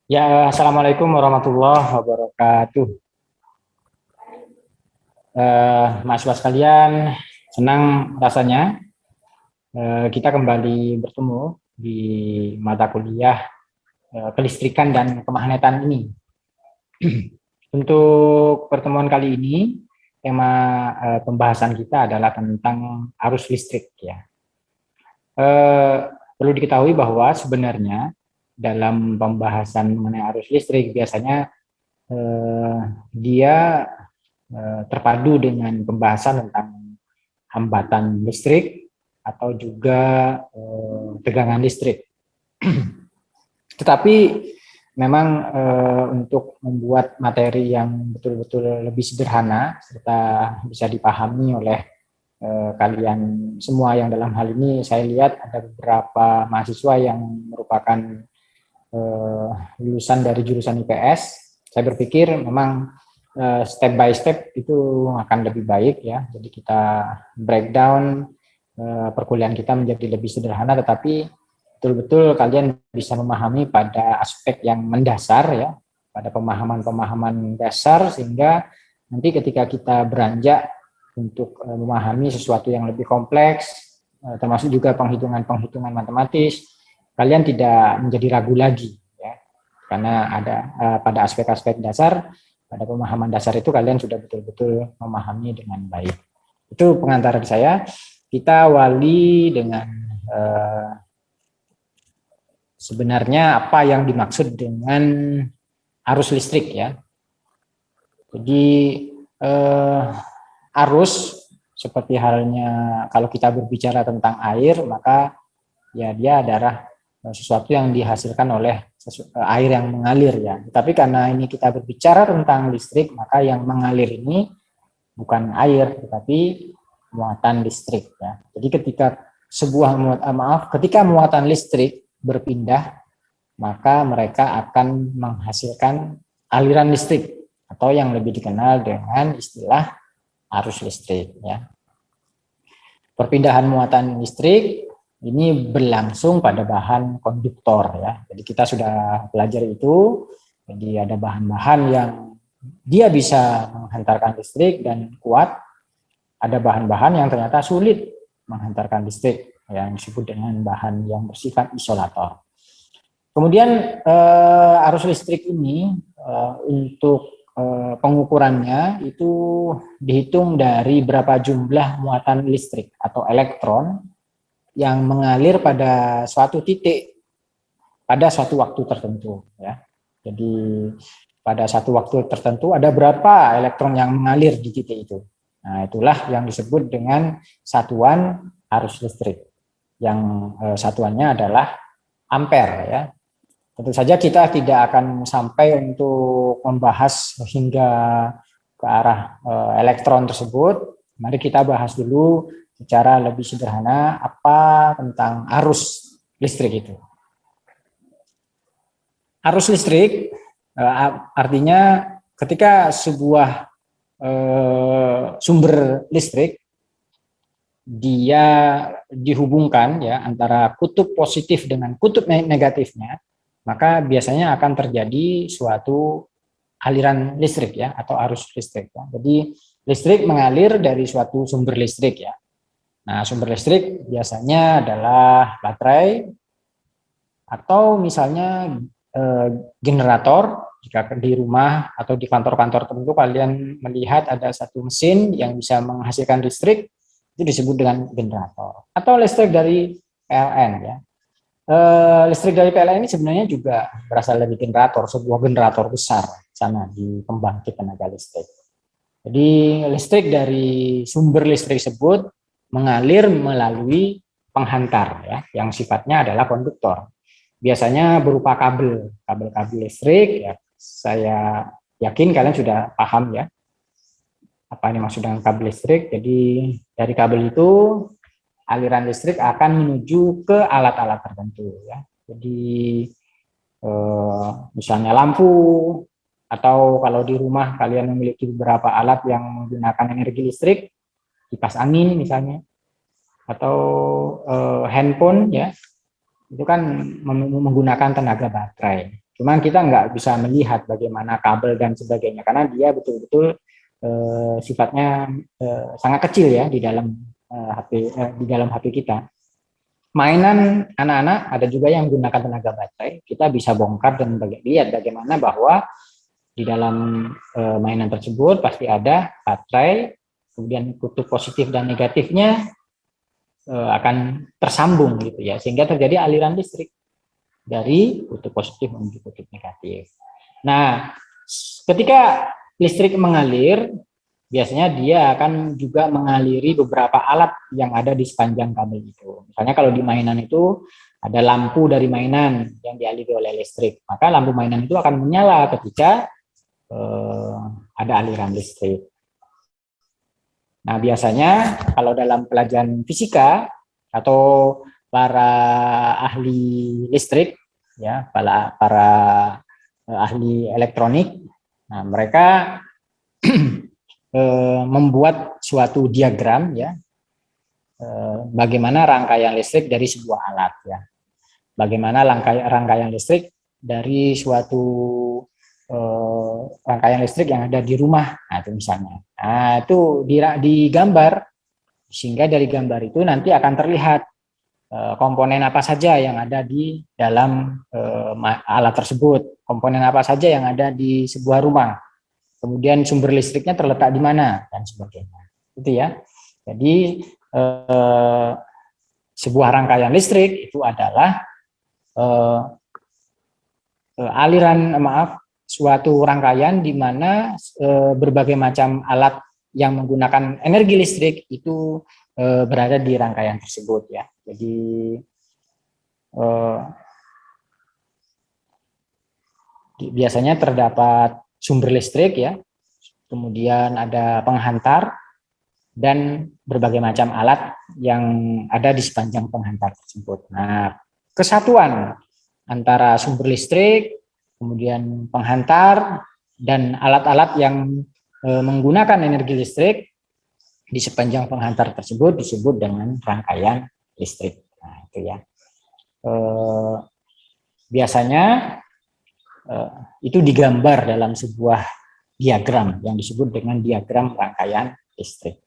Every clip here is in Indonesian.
Ya, Assalamualaikum warahmatullahi wabarakatuh. Mahasiswa sekalian, senang rasanya kita kembali bertemu di mata kuliah kelistrikan dan kemagnetan ini. Untuk pertemuan kali ini, tema pembahasan kita adalah tentang arus listrik. Ya. Eh, Perlu diketahui bahwa sebenarnya dalam pembahasan mengenai arus listrik biasanya eh, dia terpadu dengan pembahasan tentang hambatan listrik atau juga tegangan listrik. Tetapi memang untuk membuat materi yang betul-betul lebih sederhana serta bisa dipahami oleh kalian semua yang dalam hal ini saya lihat ada beberapa mahasiswa yang merupakan lulusan dari jurusan IPS. Saya berpikir memang step by step itu akan lebih baik ya. Jadi kita breakdown perkuliahan kita menjadi lebih sederhana, tetapi betul-betul kalian bisa memahami pada aspek yang mendasar ya, pada pemahaman-pemahaman dasar sehingga nanti ketika kita beranjak untuk memahami sesuatu yang lebih kompleks, termasuk juga penghitungan-penghitungan matematis, kalian tidak menjadi ragu lagi ya, karena ada pada aspek-aspek dasar, pada pemahaman dasar itu kalian sudah betul-betul memahami dengan baik. Itu pengantar saya. Kita awali dengan sebenarnya apa yang dimaksud dengan arus listrik ya. Jadi arus seperti halnya kalau kita berbicara tentang air, maka ya dia adalah sesuatu yang dihasilkan oleh air yang mengalir ya. Tapi karena ini kita berbicara tentang listrik, maka yang mengalir ini bukan air, tetapi muatan listrik ya. Jadi ketika muatan listrik berpindah, maka mereka akan menghasilkan aliran listrik atau yang lebih dikenal dengan istilah arus listrik ya. Perpindahan muatan listrik ini berlangsung pada bahan konduktor ya. Jadi kita sudah belajar itu. Jadi ada bahan-bahan yang dia bisa menghantarkan listrik dan kuat. Ada bahan-bahan yang ternyata sulit menghantarkan listrik yang disebut dengan bahan yang bersifat isolator. Kemudian arus listrik ini untuk pengukurannya itu dihitung dari berapa jumlah muatan listrik atau elektron yang mengalir pada suatu titik pada suatu waktu tertentu ya. Jadi pada satu waktu tertentu ada berapa elektron yang mengalir di titik itu. Nah, itulah yang disebut dengan satuan arus listrik. Yang satuannya adalah ampere ya. Tentu saja kita tidak akan sampai untuk membahas hingga ke arah elektron tersebut. Mari kita bahas dulu secara lebih sederhana apa tentang arus listrik itu. Arus listrik artinya ketika sebuah sumber listrik dia dihubungkan ya antara kutub positif dengan kutub negatifnya, maka biasanya akan terjadi suatu aliran listrik ya atau arus listrik ya. Jadi listrik mengalir dari suatu sumber listrik ya. Nah, sumber listrik biasanya adalah baterai atau misalnya generator. Jika di rumah atau di kantor-kantor tertentu kalian melihat ada satu mesin yang bisa menghasilkan listrik, itu disebut dengan generator. Atau listrik dari PLN ya. Listrik dari PLN ini sebenarnya juga berasal dari generator, sebuah generator besar sana di pembangkit tenaga listrik. Jadi listrik dari sumber listrik tersebut mengalir melalui penghantar ya, yang sifatnya adalah konduktor. Biasanya berupa kabel-kabel listrik ya. Saya yakin kalian sudah paham ya apa ini maksud dengan kabel listrik. Jadi dari kabel itu aliran listrik akan menuju ke alat-alat tertentu ya. Jadi misalnya lampu, atau kalau di rumah kalian memiliki beberapa alat yang menggunakan energi listrik, kipas angin misalnya, atau handphone ya, itu kan menggunakan tenaga baterai. Cuman kita nggak bisa melihat bagaimana kabel dan sebagainya karena dia betul-betul sifatnya sangat kecil ya di dalam HP kita. Mainan anak-anak ada juga yang menggunakan tenaga baterai. Kita bisa bongkar dan lihat bagaimana bahwa di dalam mainan tersebut pasti ada baterai, kemudian kutub positif dan negatifnya akan tersambung gitu ya, sehingga terjadi aliran listrik dari kutub positif menuju kutub negatif. Nah, ketika listrik mengalir, biasanya dia akan juga mengaliri beberapa alat yang ada di sepanjang kabel itu. Misalnya kalau di mainan itu ada lampu dari mainan yang dialiri oleh listrik, maka lampu mainan itu akan menyala ketika ada aliran listrik. Nah, biasanya kalau dalam pelajaran fisika atau para ahli listrik, ya, para ahli elektronik, nah mereka membuat suatu diagram, ya, bagaimana rangkaian listrik dari sebuah alat, ya, bagaimana rangkaian listrik dari suatu rangkaian listrik yang ada di rumah, nah itu misalnya. Nah itu digambar, sehingga dari gambar itu nanti akan terlihat komponen apa saja yang ada di dalam alat tersebut, komponen apa saja yang ada di sebuah rumah, kemudian sumber listriknya terletak di mana dan sebagainya. Itu ya. Jadi sebuah rangkaian listrik itu adalah suatu rangkaian di mana berbagai macam alat yang menggunakan energi listrik itu berada di rangkaian tersebut, ya. Jadi biasanya terdapat sumber listrik, ya, kemudian ada penghantar dan berbagai macam alat yang ada di sepanjang penghantar tersebut. Nah, kesatuan antara sumber listrik, kemudian penghantar, dan alat-alat yang menggunakan energi listrik di sepanjang penghantar tersebut disebut dengan rangkaian listrik. Nah, itu ya. Biasanya itu digambar dalam sebuah diagram yang disebut dengan diagram rangkaian listrik.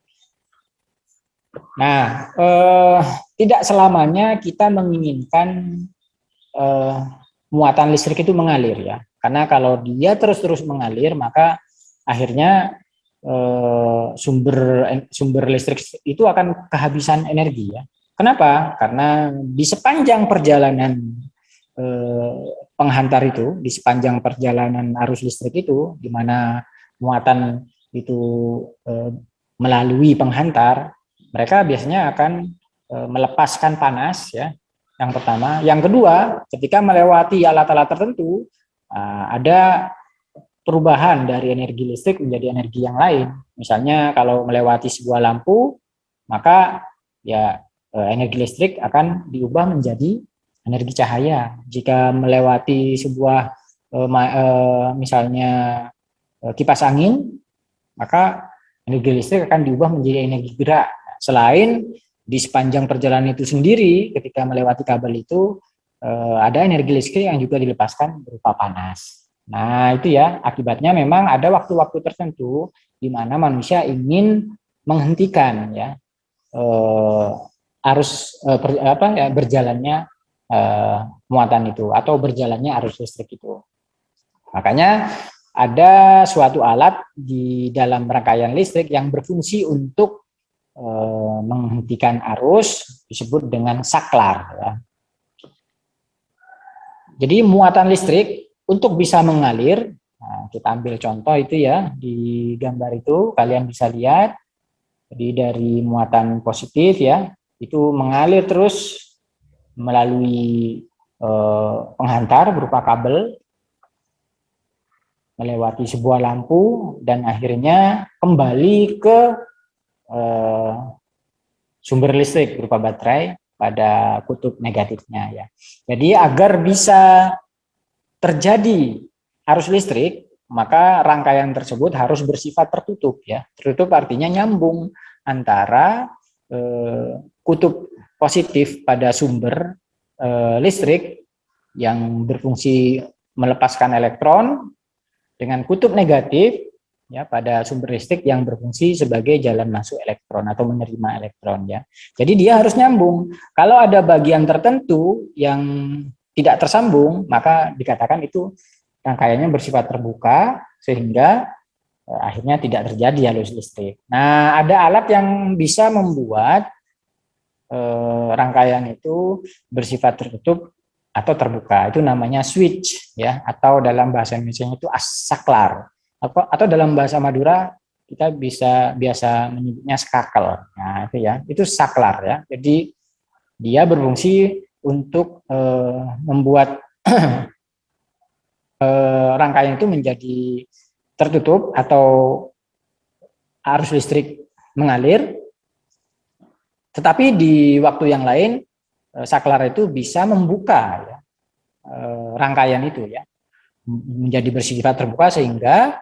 Nah, tidak selamanya kita menginginkan muatan listrik itu mengalir, ya, karena kalau dia terus-terus mengalir maka akhirnya sumber listrik itu akan kehabisan energi, ya. Kenapa? Karena di sepanjang perjalanan penghantar itu, di sepanjang perjalanan arus listrik itu, di mana muatan itu melalui penghantar, mereka biasanya akan melepaskan panas, ya. Yang pertama, yang kedua, ketika melewati alat-alat tertentu, ada perubahan dari energi listrik menjadi energi yang lain. Misalnya kalau melewati sebuah lampu, maka ya energi listrik akan diubah menjadi energi cahaya. Jika melewati sebuah misalnya kipas angin, maka energi listrik akan diubah menjadi energi gerak. Selain di sepanjang perjalanan itu sendiri, ketika melewati kabel itu ada energi listrik yang juga dilepaskan berupa panas. Nah, itu ya, akibatnya memang ada waktu-waktu tertentu di mana manusia ingin menghentikan, ya, berjalannya muatan itu atau berjalannya arus listrik itu. Makanya ada suatu alat di dalam rangkaian listrik yang berfungsi untuk menghentikan arus, disebut dengan saklar, ya. Jadi muatan listrik untuk bisa mengalir, nah, kita ambil contoh itu ya di gambar itu kalian bisa lihat. Jadi dari muatan positif, ya, itu mengalir terus melalui penghantar berupa kabel, melewati sebuah lampu dan akhirnya kembali ke sumber listrik berupa baterai pada kutub negatifnya, ya. Jadi agar bisa terjadi arus listrik, maka rangkaian tersebut harus bersifat tertutup, ya. Tertutup artinya nyambung antara kutub positif pada sumber listrik yang berfungsi melepaskan elektron dengan kutub negatif ya pada sumber listrik yang berfungsi sebagai jalan masuk elektron atau menerima elektron ya. Jadi dia harus nyambung. Kalau ada bagian tertentu yang tidak tersambung, maka dikatakan itu rangkaiannya bersifat terbuka sehingga akhirnya tidak terjadi arus listrik. Nah, ada alat yang bisa membuat rangkaian itu bersifat tertutup atau terbuka. Itu namanya switch ya, atau dalam bahasa Indonesia itu saklar. Atau dalam bahasa Madura kita bisa biasa menyebutnya skakel. Nah, itu ya, itu saklar ya. Jadi dia berfungsi untuk membuat rangkaian itu menjadi tertutup atau arus listrik mengalir. Tetapi di waktu yang lain saklar itu bisa membuka ya, rangkaian itu ya menjadi bersifat terbuka sehingga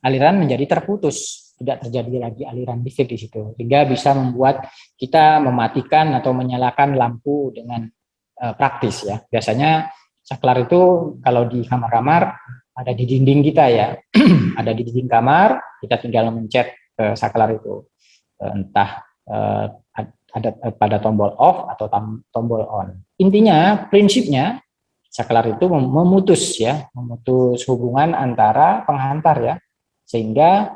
aliran menjadi terputus, tidak terjadi lagi aliran listrik di situ, sehingga bisa membuat kita mematikan atau menyalakan lampu dengan praktis ya. Biasanya saklar itu kalau di kamar-kamar ada di dinding kita ya, ada di dinding kamar, kita tinggal mencet saklar itu, entah ada pada tombol off atau tombol on. Intinya, prinsipnya saklar itu memutus hubungan antara penghantar ya, sehingga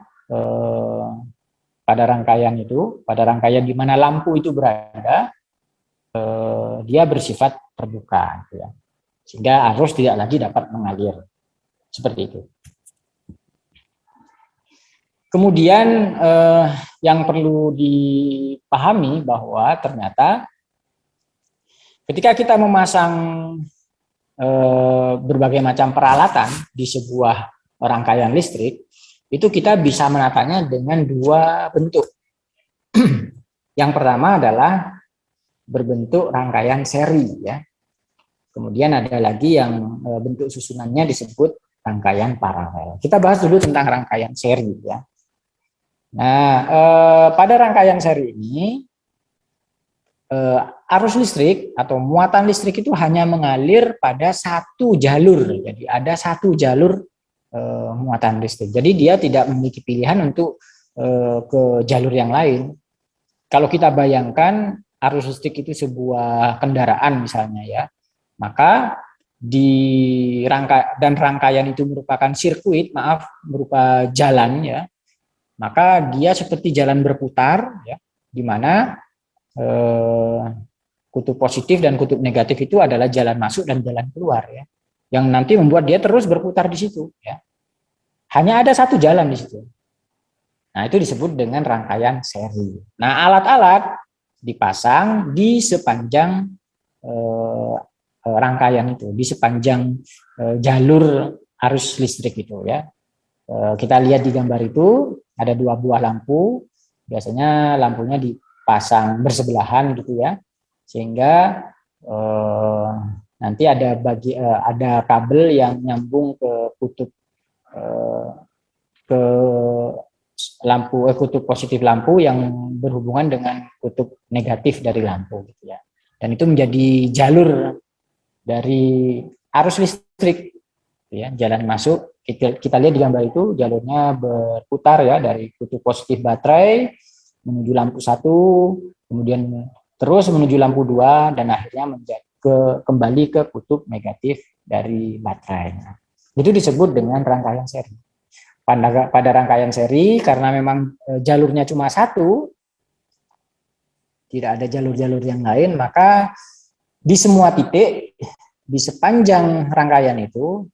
pada rangkaian di mana lampu itu berada, dia bersifat terbuka, gitu ya, sehingga arus tidak lagi dapat mengalir seperti itu. Kemudian yang perlu dipahami bahwa ternyata ketika kita memasang berbagai macam peralatan di sebuah rangkaian listrik, itu kita bisa menatanya dengan dua bentuk. Yang pertama adalah berbentuk rangkaian seri ya. Kemudian ada lagi yang bentuk susunannya disebut rangkaian paralel. Kita bahas dulu tentang rangkaian seri ya. Nah, pada rangkaian seri ini arus listrik atau muatan listrik itu hanya mengalir pada satu jalur. Jadi ada satu jalur muatan listrik. Jadi dia tidak memiliki pilihan untuk ke jalur yang lain. Kalau kita bayangkan arus listrik itu sebuah kendaraan misalnya ya, maka di rangkaian itu merupakan sirkuit, berupa jalan ya. Maka dia seperti jalan berputar ya, di mana kutub positif dan kutub negatif itu adalah jalan masuk dan jalan keluar ya, yang nanti membuat dia terus berputar di situ ya. Hanya ada satu jalan di situ. Nah, itu disebut dengan rangkaian seri. Nah, alat-alat dipasang di sepanjang rangkaian itu, di sepanjang jalur arus listrik itu ya. Kita lihat di gambar itu ada dua buah lampu, biasanya lampunya dipasang bersebelahan gitu ya, sehingga nanti ada kabel yang nyambung ke kutub kutub positif lampu yang berhubungan dengan kutub negatif dari lampu gitu ya, dan itu menjadi jalur dari arus listrik ya, jalan masuk. Kita lihat di gambar itu jalurnya berputar ya, dari kutub positif baterai menuju lampu 1, kemudian terus menuju lampu 2, dan akhirnya kembali ke kutub negatif dari baterai. Nah, itu disebut dengan rangkaian seri. Pada rangkaian seri, karena memang jalurnya cuma satu, tidak ada jalur-jalur yang lain, maka di semua titik di sepanjang rangkaian itu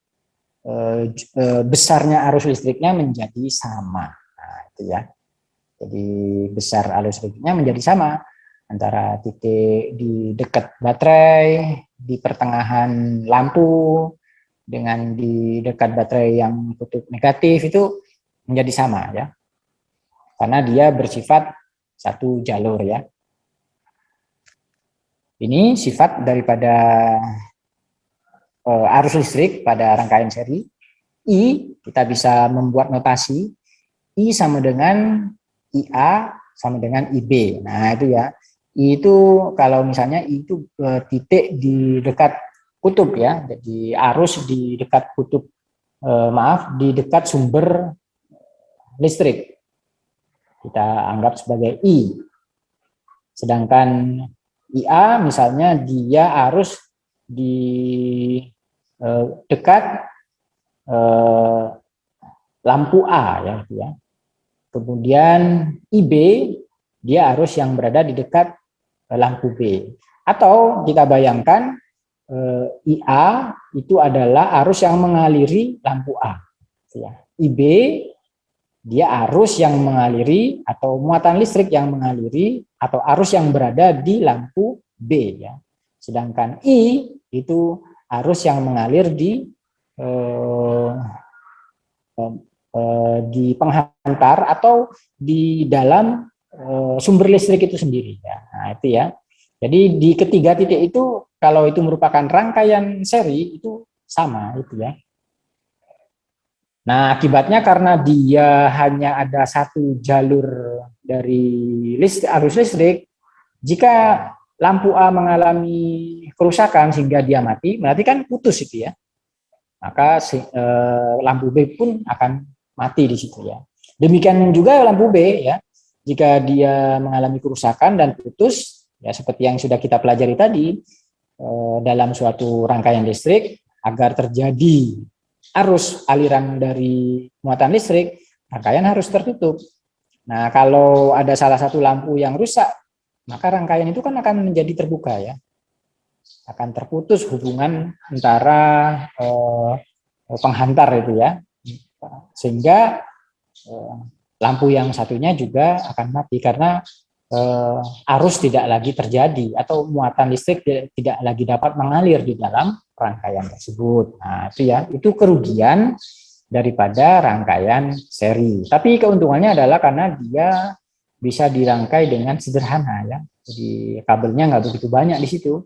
besarnya arus listriknya menjadi sama. Nah, itu ya. Jadi besar arus listriknya menjadi sama antara titik di dekat baterai, di pertengahan lampu, dengan di dekat baterai yang kutub negatif itu menjadi sama ya. Karena dia bersifat satu jalur ya. Ini sifat daripada arus listrik pada rangkaian seri. I, kita bisa membuat notasi I sama dengan IA sama dengan IB. Nah, itu ya. I itu kalau misalnya I itu titik di dekat kutub ya. Jadi arus di dekat kutub, di dekat sumber listrik kita anggap sebagai I. Sedangkan IA misalnya dia arus di dekat lampu A ya. Kemudian IB dia arus yang berada di dekat lampu B. Atau kita bayangkan IA itu adalah arus yang mengaliri lampu A. Ya. IB dia arus yang mengaliri atau muatan listrik yang mengaliri atau arus yang berada di lampu B ya. Sedangkan I itu arus yang mengalir di penghantar atau di dalam sumber listrik itu sendiri ya. Nah, itu ya. Jadi di ketiga titik itu kalau itu merupakan rangkaian seri itu sama itu ya. Nah, akibatnya karena dia hanya ada satu jalur dari arus listrik, jika lampu A mengalami kerusakan sehingga dia mati, berarti kan putus itu ya. Maka lampu B pun akan mati di situ ya. Demikian juga lampu B ya, jika dia mengalami kerusakan dan putus, ya seperti yang sudah kita pelajari tadi, dalam suatu rangkaian listrik, agar terjadi arus aliran dari muatan listrik, rangkaian harus tertutup. Nah, kalau ada salah satu lampu yang rusak, maka rangkaian itu kan akan menjadi terbuka ya. Akan terputus hubungan antara penghantar itu ya. Sehingga lampu yang satunya juga akan mati karena arus tidak lagi terjadi atau muatan listrik tidak lagi dapat mengalir di dalam rangkaian tersebut. Nah, itu ya, itu kerugian daripada rangkaian seri. Tapi keuntungannya adalah karena dia bisa dirangkai dengan sederhana ya. Jadi kabelnya nggak begitu banyak di situ.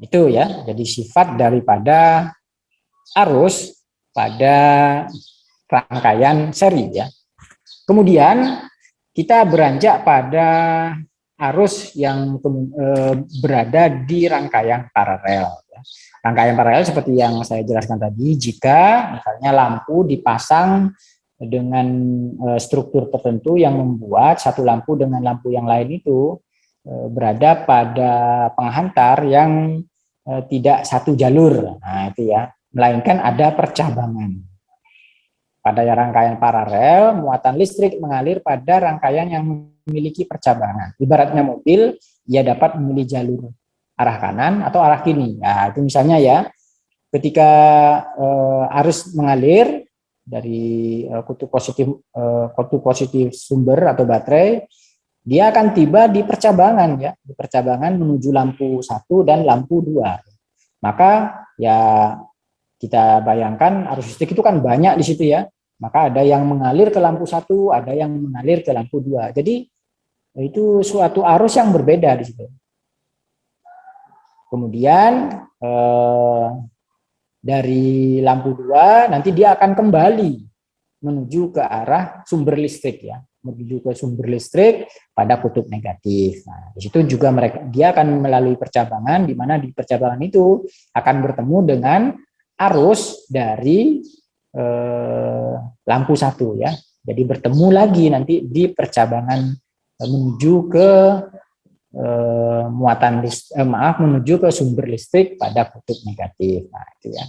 Itu ya, jadi sifat daripada arus pada rangkaian seri ya. Kemudian kita beranjak pada arus yang berada di rangkaian paralel. Rangkaian paralel seperti yang saya jelaskan tadi, jika misalnya lampu dipasang dengan struktur tertentu yang membuat satu lampu dengan lampu yang lain itu berada pada penghantar yang tidak satu jalur. Nah, itu ya, melainkan ada percabangan. Pada rangkaian paralel, muatan listrik mengalir pada rangkaian yang memiliki percabangan. Ibaratnya mobil, ia dapat memilih jalur arah kanan atau arah kiri. Nah, itu misalnya ya, ketika arus mengalir dari kutub positif sumber atau baterai, dia akan tiba di percabangan ya, di percabangan menuju lampu 1 dan lampu 2. Maka ya kita bayangkan arus listrik itu kan banyak di situ ya. Maka ada yang mengalir ke lampu 1, ada yang mengalir ke lampu 2. Jadi itu suatu arus yang berbeda di situ. Kemudian dari lampu 2 nanti dia akan kembali menuju ke arah sumber listrik ya, menuju ke sumber listrik pada kutub negatif. Nah, di situ juga dia akan melalui percabangan, di mana di percabangan itu akan bertemu dengan arus dari lampu 1 ya. Jadi bertemu lagi nanti di percabangan menuju ke menuju ke sumber listrik pada kutub negatif. Nah, itu ya.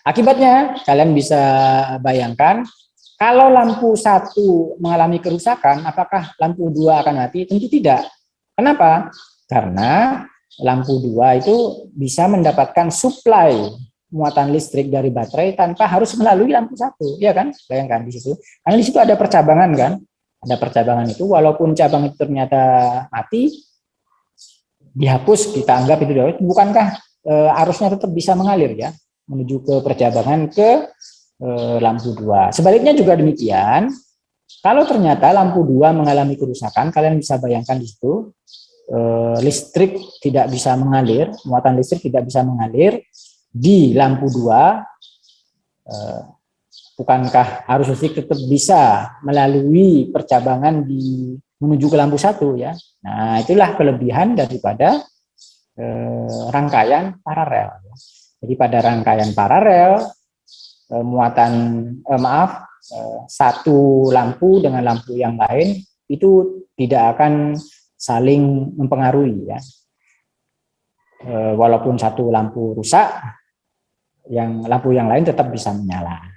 Akibatnya kalian bisa bayangkan kalau lampu 1 mengalami kerusakan, apakah lampu 2 akan mati? Tentu tidak. Kenapa? Karena lampu 2 itu bisa mendapatkan suplai muatan listrik dari baterai tanpa harus melalui lampu 1, ya kan? Bayangkan di situ. Karena di situ ada percabangan kan? Ada percabangan itu, walaupun cabang itu ternyata mati, dihapus, kita anggap itu, bukankah arusnya tetap bisa mengalir ya, menuju ke percabangan ke lampu 2. Sebaliknya juga demikian, kalau ternyata lampu 2 mengalami kerusakan, kalian bisa bayangkan di situ, listrik tidak bisa mengalir, muatan listrik tidak bisa mengalir, di lampu 2, bukankah arus listrik tetap bisa melalui percabangan menuju ke lampu 1 ya. Nah, itulah kelebihan daripada rangkaian paralel. Jadi pada rangkaian paralel satu lampu dengan lampu yang lain itu tidak akan saling mempengaruhi ya. Walaupun satu lampu rusak, lampu yang lain tetap bisa menyala.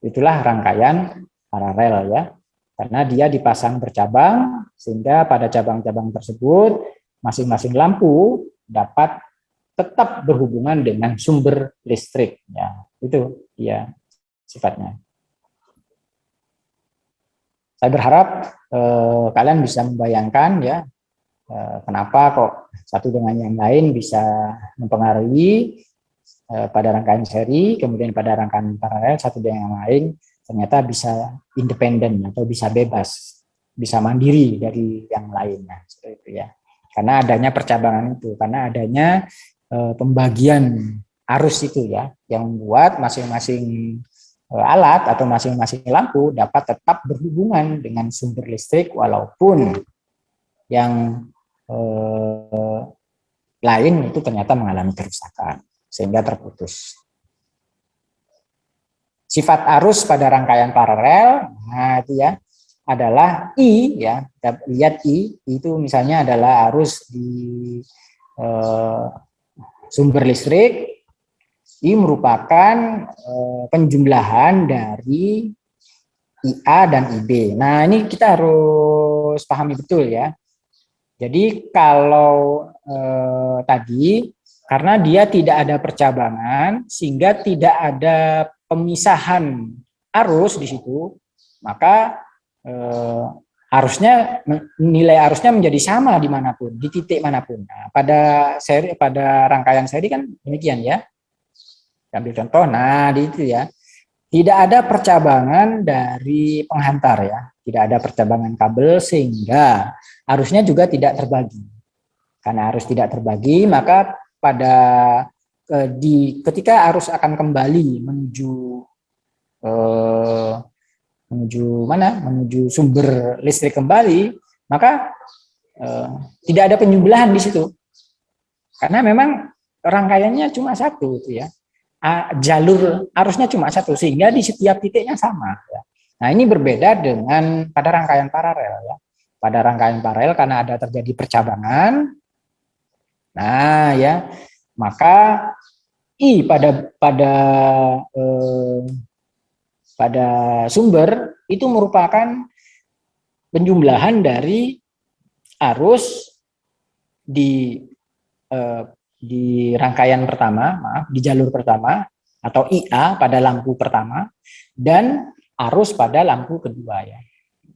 Itulah rangkaian paralel ya, karena dia dipasang bercabang sehingga pada cabang-cabang tersebut masing-masing lampu dapat tetap berhubungan dengan sumber listrik ya. Itu ya sifatnya. Saya berharap kalian bisa membayangkan ya, kenapa kok satu dengan yang lain bisa mempengaruhi pada rangkaian seri, kemudian pada rangkaian paralel satu dengan yang lain ternyata bisa independen atau bisa bebas, bisa mandiri dari yang lainnya, seperti itu ya. Karena adanya percabangan itu, karena adanya pembagian arus itu ya, yang membuat masing-masing alat atau masing-masing lampu dapat tetap berhubungan dengan sumber listrik walaupun yang lain itu ternyata mengalami kerusakan sehingga terputus. Sifat arus pada rangkaian paralel, nah itu ya, adalah I ya. Kita lihat I itu misalnya adalah arus di sumber listrik. I merupakan penjumlahan dari IA dan IB. Nah, ini kita harus pahami betul ya. Jadi kalau tadi karena dia tidak ada percabangan sehingga tidak ada pemisahan arus di situ, maka nilai arusnya menjadi sama dimanapun, di titik manapun. Nah, pada rangkaian seri kan demikian ya. Ambil contoh, nah di itu ya, tidak ada percabangan dari penghantar ya, tidak ada percabangan kabel sehingga arusnya juga tidak terbagi. Karena arus tidak terbagi, maka ketika arus akan kembali menuju sumber listrik kembali, maka tidak ada penjumlahan di situ. Karena memang rangkaiannya cuma satu itu ya. jalur arusnya cuma satu, sehingga di setiap titiknya sama. Ya. Nah, ini berbeda dengan pada rangkaian paralel. Ya. Pada rangkaian paralel karena ada terjadi percabangan, nah ya, maka I eh, pada sumber itu merupakan penjumlahan dari arus di di rangkaian pertama, maaf, di jalur pertama atau IA pada lampu pertama dan arus pada lampu kedua ya.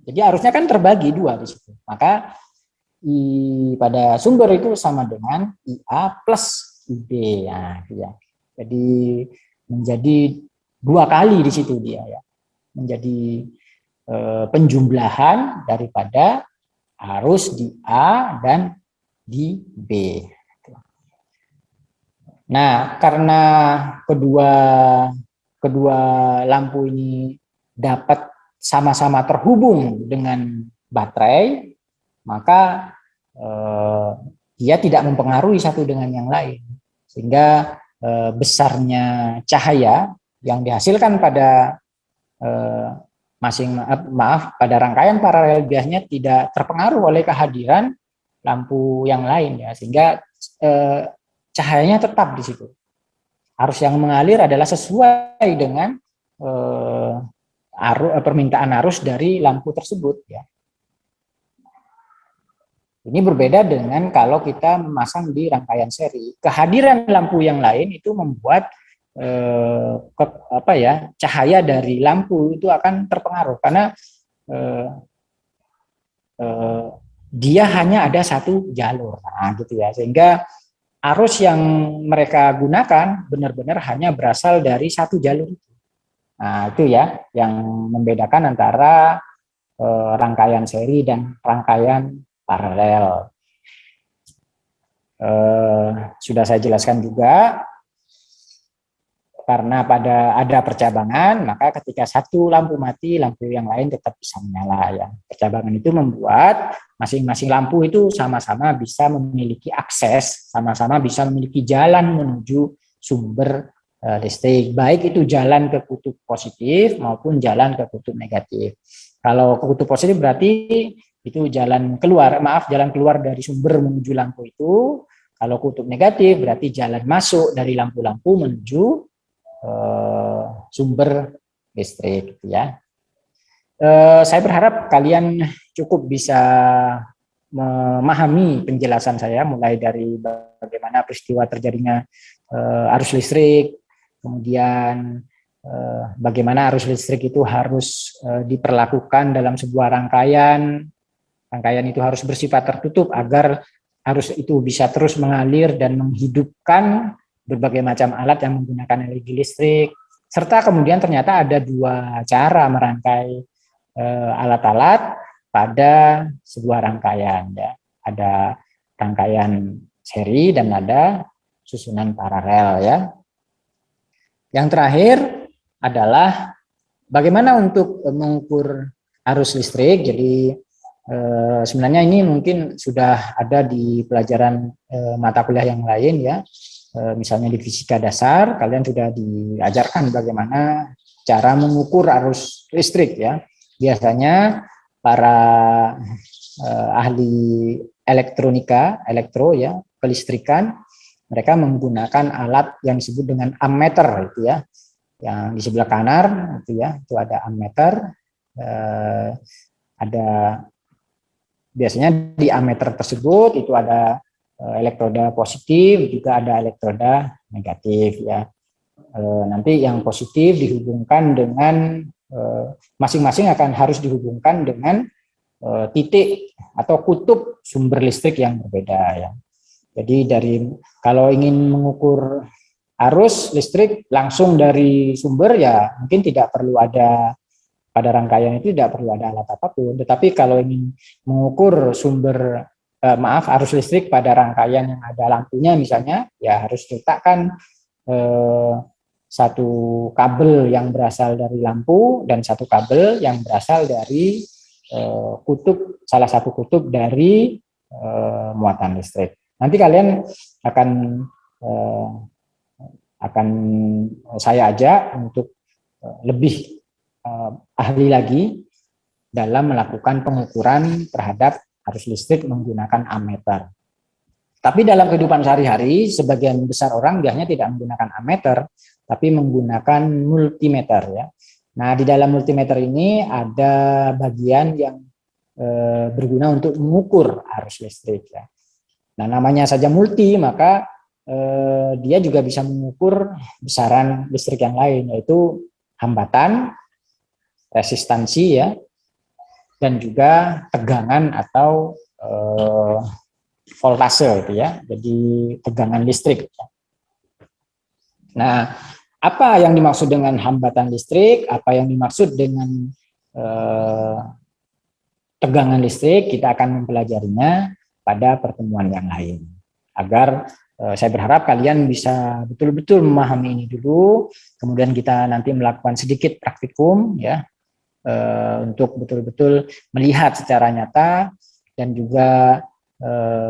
Jadi arusnya kan terbagi dua di situ. Maka pada sumber itu sama dengan IA plus IB ya, ya. Jadi menjadi dua kali di situ dia ya. Menjadi penjumlahan daripada arus di A dan di B. Nah, karena kedua lampu ini dapat sama-sama terhubung dengan baterai, maka dia tidak mempengaruhi satu dengan yang lain, sehingga besarnya cahaya yang dihasilkan pada pada rangkaian paralel biasanya tidak terpengaruh oleh kehadiran lampu yang lain ya, sehingga cahayanya tetap di situ. Arus yang mengalir adalah sesuai dengan permintaan arus dari lampu tersebut ya. Ini berbeda dengan kalau kita memasang di rangkaian seri. Kehadiran lampu yang lain itu membuat cahaya dari lampu itu akan terpengaruh karena dia hanya ada satu jalur, nah, gitu ya, sehingga arus yang mereka gunakan benar-benar hanya berasal dari satu jalur. Nah, itu ya yang membedakan antara rangkaian seri dan rangkaian paralel. Sudah saya jelaskan juga, karena ada percabangan, maka ketika satu lampu mati, lampu yang lain tetap bisa menyala. Ya. Percabangan itu membuat masing-masing lampu itu sama-sama bisa memiliki akses, sama-sama bisa memiliki jalan menuju sumber listrik, baik itu jalan ke kutub positif maupun jalan ke kutub negatif. Kalau ke kutub positif berarti itu jalan keluar dari sumber menuju lampu itu. Kalau kutub negatif berarti jalan masuk dari lampu-lampu menuju sumber listrik ya. Saya berharap kalian cukup bisa memahami penjelasan saya mulai dari bagaimana peristiwa terjadinya arus listrik, kemudian bagaimana arus listrik itu harus diperlakukan dalam sebuah rangkaian itu harus bersifat tertutup agar arus itu bisa terus mengalir dan menghidupkan berbagai macam alat yang menggunakan energi listrik, serta kemudian ternyata ada dua cara merangkai alat-alat pada sebuah rangkaian ya. Ada rangkaian seri dan ada susunan paralel ya. Yang terakhir adalah bagaimana untuk mengukur arus listrik. Jadi sebenarnya ini mungkin sudah ada di pelajaran mata kuliah yang lain ya. Misalnya di fisika dasar, kalian sudah diajarkan bagaimana cara mengukur arus listrik ya. Biasanya para ahli elektro ya, kelistrikan, mereka menggunakan alat yang disebut dengan ammeter itu ya. Yang di sebelah kanan itu ya, itu ada ammeter. Ada biasanya di ammeter tersebut itu ada elektroda positif, juga ada elektroda negatif ya. Nanti yang positif dihubungkan dengan masing-masing akan harus dihubungkan dengan titik atau kutub sumber listrik yang berbeda ya. Jadi kalau ingin mengukur arus listrik langsung dari sumber ya mungkin tidak perlu ada, pada rangkaian itu tidak perlu ada alat apapun. Tetapi kalau ingin mengukur arus listrik pada rangkaian yang ada lampunya misalnya, ya harus letakkan satu kabel yang berasal dari lampu dan satu kabel yang berasal dari salah satu kutub dari muatan listrik. Nanti kalian akan akan saya ajak untuk lebih ahli lagi dalam melakukan pengukuran terhadap arus listrik menggunakan ammeter. Tapi dalam kehidupan sehari-hari, sebagian besar orang biasanya tidak menggunakan ammeter, tapi menggunakan multimeter ya. Nah, di dalam multimeter ini ada bagian yang berguna untuk mengukur arus listrik ya. Nah, namanya saja multi, maka dia juga bisa mengukur besaran listrik yang lain, yaitu hambatan, resistansi ya, dan juga tegangan atau voltase itu ya, jadi tegangan listrik. Nah, apa yang dimaksud dengan hambatan listrik, apa yang dimaksud dengan tegangan listrik, kita akan mempelajarinya pada pertemuan yang lain. Agar saya berharap kalian bisa betul-betul memahami ini dulu, kemudian kita nanti melakukan sedikit praktikum ya, untuk betul-betul melihat secara nyata dan juga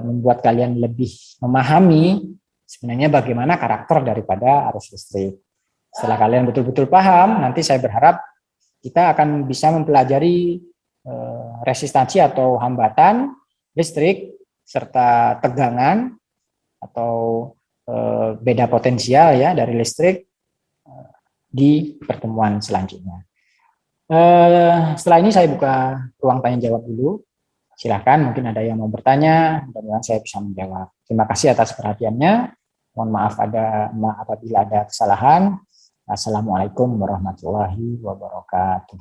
membuat kalian lebih memahami sebenarnya bagaimana karakter daripada arus listrik. Setelah kalian betul-betul paham, nanti saya berharap kita akan bisa mempelajari resistansi atau hambatan listrik serta tegangan atau beda potensial ya dari listrik di pertemuan selanjutnya. Setelah ini saya buka ruang tanya jawab dulu. Silakan, mungkin ada yang mau bertanya, mudah-mudahan saya bisa menjawab. Terima kasih atas perhatiannya. Mohon maaf apabila ada kesalahan. Assalamualaikum warahmatullahi wabarakatuh.